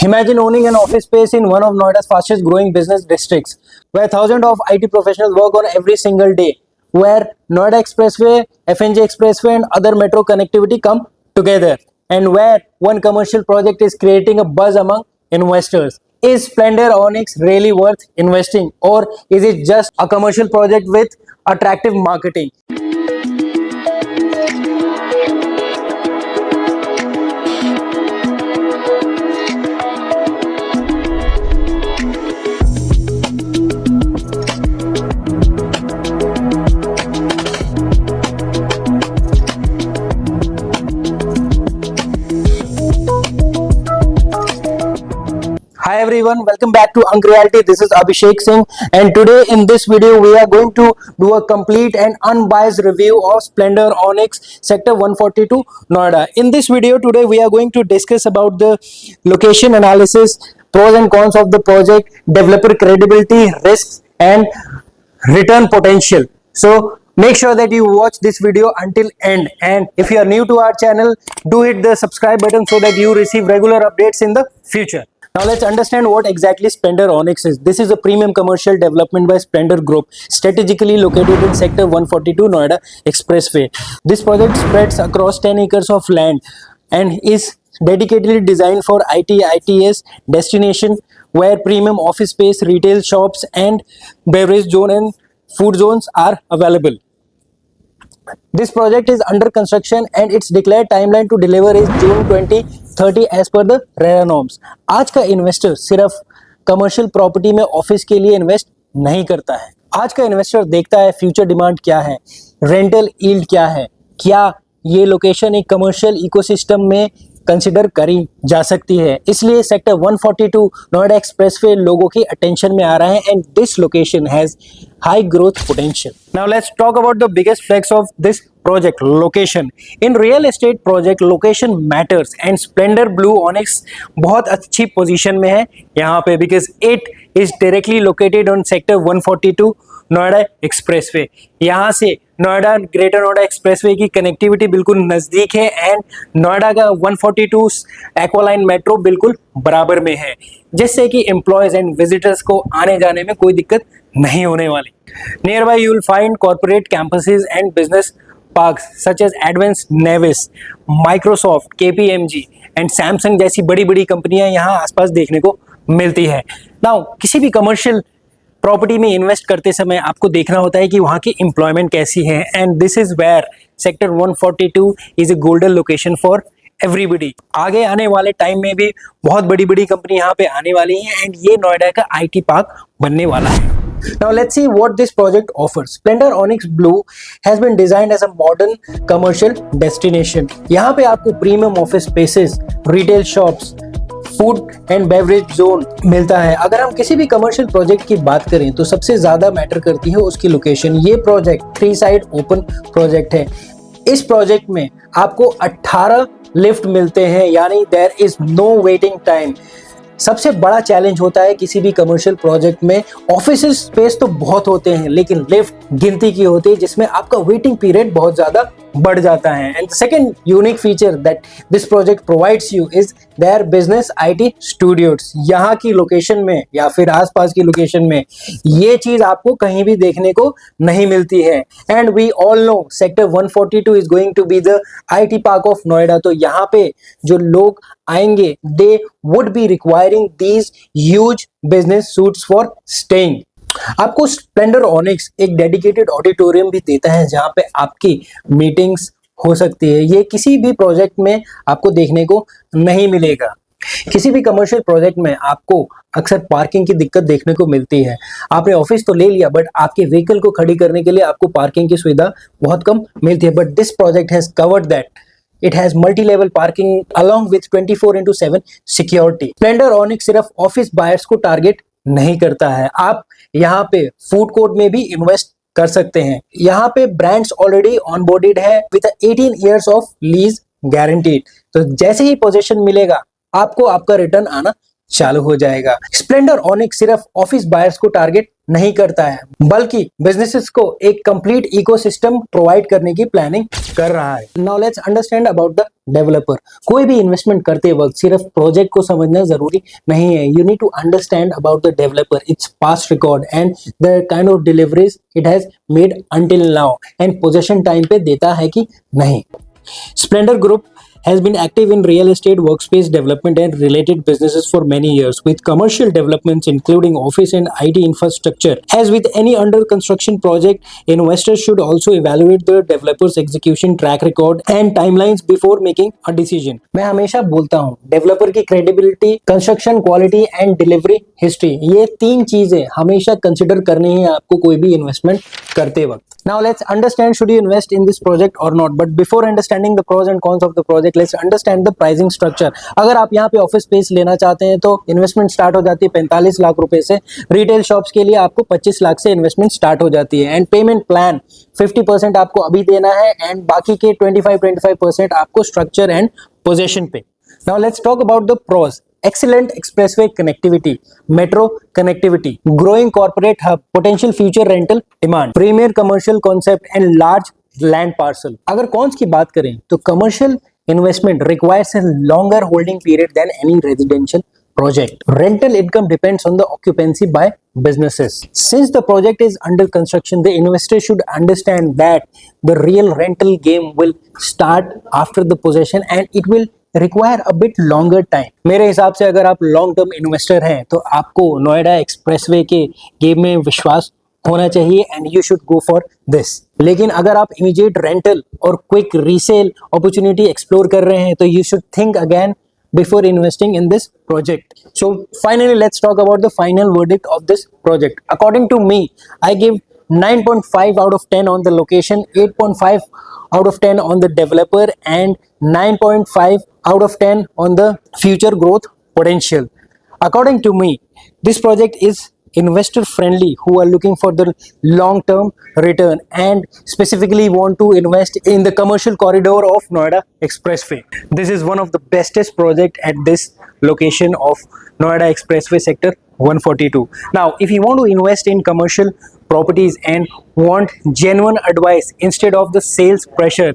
Imagine owning an office space in one of Noida's fastest growing business districts, where thousands of IT professionals work on every single day, where Noida Expressway, FNG Expressway, and other metro connectivity come together, and where one commercial project is creating a buzz among investors. Is Splendor Onyx really worth investing, or is it just a commercial project with attractive marketing? Hi everyone, welcome back to Unreality. This is Abhishek Singh, and today in this video we are going to do a complete and unbiased review of Splendor Onyx Sector 142 Noida. In this video today we are going to discuss about the location analysis, pros and cons of the project, developer credibility, risks and return potential. So make sure that you watch this video until end, and if you are new to our channel, do hit the subscribe button so that you receive regular updates in the future. Now let's understand what exactly Splendor Onyx is. This is a premium commercial development by Splendor Group, strategically located in Sector 142 Noida Expressway. This project spreads across 10 acres of land and is dedicatedly designed for ITS destination, where premium office space, retail shops and beverage zone and food zones are available. This project is under construction and its declared timeline to deliver is June 2030 as per the RERA norms. आज का investor सिर्फ commercial property में office के लिए invest नहीं करता है. आज का इन्वेस्टर देखता है फ्यूचर डिमांड क्या है, रेंटल यील्ड क्या है, क्या ये लोकेशन एक कमर्शियल इकोसिस्टम में कंसिडर करी जा सकती है. इसलिए सेक्टर 142 नोएडा एक्सप्रेसवे लोगों की अटेंशन में आ रहा है and this location has high growth potential. Now let's talk about the biggest flex of this project, location. In real estate project, location matters and Splendor Blue Onyx बहुत अच्छी position में है यहाँ पे because it is directly located on sector 142 Noida expressway. यहाँ से Noida greater Noida expressway की connectivity बिल्कुल नज़दीक है एंड नोएडा का 142 एक्वालाइन मेट्रो बिल्कुल बराबर में है, जिससे कि एम्प्लॉयज एंड विजिटर्स को आने जाने में कोई दिक्कत नहीं होने वाली. Nearby you will find corporate campuses and business parks such as Advant Navis, Microsoft, KPMG and Samsung जैसी बड़ी बड़ी कंपनियां यहाँ आसपास देखने को मिलती है. नाउ किसी भी कमर्शियल प्रॉपर्टी में इन्वेस्ट करते समय आपको देखना होता है कि वहाँ की एम्प्लॉयमेंट कैसी है and this is where sector 142 is a golden location for everybody. आगे आने वाले टाइम में भी बहुत बड़ी बड़ी कंपनी यहाँ पे आने वाली हैं एंड ये नोएडा का आईटी पार्क बनने वाला है. Now let's see what this project offers. Splendor Onyx Blue has been designed as a modern commercial destination. यहाँ पे आपको premium office spaces, retail shops, food and beverage zone मिलता है. अगर हम किसी भी कमर्शियल प्रोजेक्ट की बात करें तो सबसे ज्यादा मैटर करती है उसकी लोकेशन. ये प्रोजेक्ट 3 साइड ओपन प्रोजेक्ट है. इस प्रोजेक्ट में आपको 18 लिफ्ट मिलते हैं, यानी there is no waiting time. सबसे बड़ा चैलेंज होता है किसी भी कमर्शियल प्रोजेक्ट में, ऑफिस स्पेस तो बहुत होते हैं लेकिन लिफ्ट गिनती की होती है, जिसमें आपका वेटिंग पीरियड बहुत ज्यादा बढ़ जाता है. And second unique feature that this project provides you is their business IT studios. यहाँ की लोकेशन में या फिर आसपास की लोकेशन में ये चीज आपको कहीं भी देखने को नहीं मिलती है. And we all know sector 142 is going to be the IT park of Noida. तो यहाँ पे जो लोग आएंगे they would be requiring these huge business suites for staying. आपको स्प्लेंडर ऑनिक्स एक डेडिकेटेड ऑडिटोरियम भी देता है जहां पे आपकी मीटिंग्स हो सकती है. ये किसी भी प्रोजेक्ट में आपको देखने को नहीं मिलेगा. किसी भी कमर्शियल प्रोजेक्ट में आपको अक्सर पार्किंग की दिक्कत देखने को मिलती है. आपने ऑफिस तो ले लिया बट आपके व्हीकल को खड़ी करने के लिए आपको पार्किंग की सुविधा बहुत कम मिलती है. But this project has covered that. It has multi-level parking along with 24/7 security. Splendor Onyx सिर्फ ऑफिस बायर्स को टारगेट नहीं करता है. आप यहाँ पे फूड कोर्ट में भी इन्वेस्ट कर सकते हैं. यहाँ पे ब्रांड्स ऑलरेडी ऑनबोर्डेड है with 18 years of lease guaranteed. तो जैसे ही पोजीशन मिलेगा आपको आपका रिटर्न आना चालू हो जाएगा। स्प्लेंडर ऑनिक्स सिर्फ ऑफिस बायर्स को टारगेट नहीं करता है, बल्कि बिजनेसेस को एक कंप्लीट इकोसिस्टम प्रोवाइड करने की प्लानिंग कर रहा है। Now let's understand about the developer. कोई भी इन्वेस्टमेंट करते वक्त सिर्फ प्रोजेक्ट को समझना जरूरी नहीं है। You need to understand about the developer, its past record and the kind of deliveries it has made until now, and possession time पे देता है कि नहीं। Splendor Group has been active in real estate, workspace development, and related businesses for many years, with commercial developments including office and IT infrastructure. As with any under construction project, investors should also evaluate the developer's execution track record and timelines before making a decision. मैं हमेशा बोलता हूँ, developer की credibility, construction quality and delivery history, ये तीन चीजें हमेशा consider करनी है आपको कोई भी इन्वेस्टमेंट करते वक्त. Now let's understand, should you invest in this project or not? But before understanding the pros and cons of the project, let's understand the pricing structure. अगर आप यहाँ पे ऑफिस स्पेस लेना चाहते हैं तो इन्वेस्टमेंट स्टार्ट हो जाती है 45 लाख रुपए से. रिटेल शॉप्स के लिए आपको 25 लाख से इन्वेस्टमेंट स्टार्ट हो जाती है. एंड पेमेंट प्लान 50% आपको अभी देना है एंड बाकी के 25% आपको स्ट्रक्चर एंड पोजेशन पे. Now let's talk about the pros. Excellent expressway connectivity, metro connectivity, growing corporate hub, potential future rental demand, premier commercial concept and large land parcel. अगर cons की बात करें तो commercial investment requires a longer holding period than any residential project. Rental income depends on the occupancy by businesses. Since the project is under construction, the investor should understand that the real rental game will start after the possession and it will require a bit longer time. मेरे हिसाब से अगर आप long term investor हैं तो आपको Noida expressway के game में विश्वास होना चाहिए and you should go for this. लेकिन अगर आप इमीडिएट रेंटल और क्विक रीसेल अपॉर्चुनिटी एक्सप्लोर कर रहे हैं तो you should think again before investing in this project. So finally, let's talk about the final verdict of this project. According to me, I give 9.5 out of 10 on the location, 8.5 out of 10 on the developer, and 9.5 out of 10 on the future growth potential. According to me, this project is investor friendly who are looking for the long term return and specifically want to invest in the commercial corridor of Noida Expressway. This is one of the bestest project at this location of Noida Expressway sector 142. Now if you want to invest in commercial properties and want genuine advice instead of the sales pressure,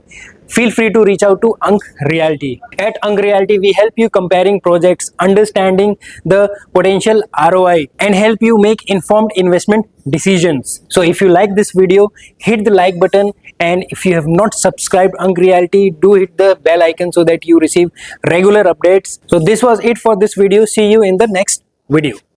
feel free to reach out to Ank Realty. At Ank Realty, we help you comparing projects, understanding the potential ROI, and help you make informed investment decisions. So if you like this video, hit the like button, and if you have not subscribed Ank Realty, do hit the bell icon so that you receive regular updates. So this was it for this video. See you in the next video.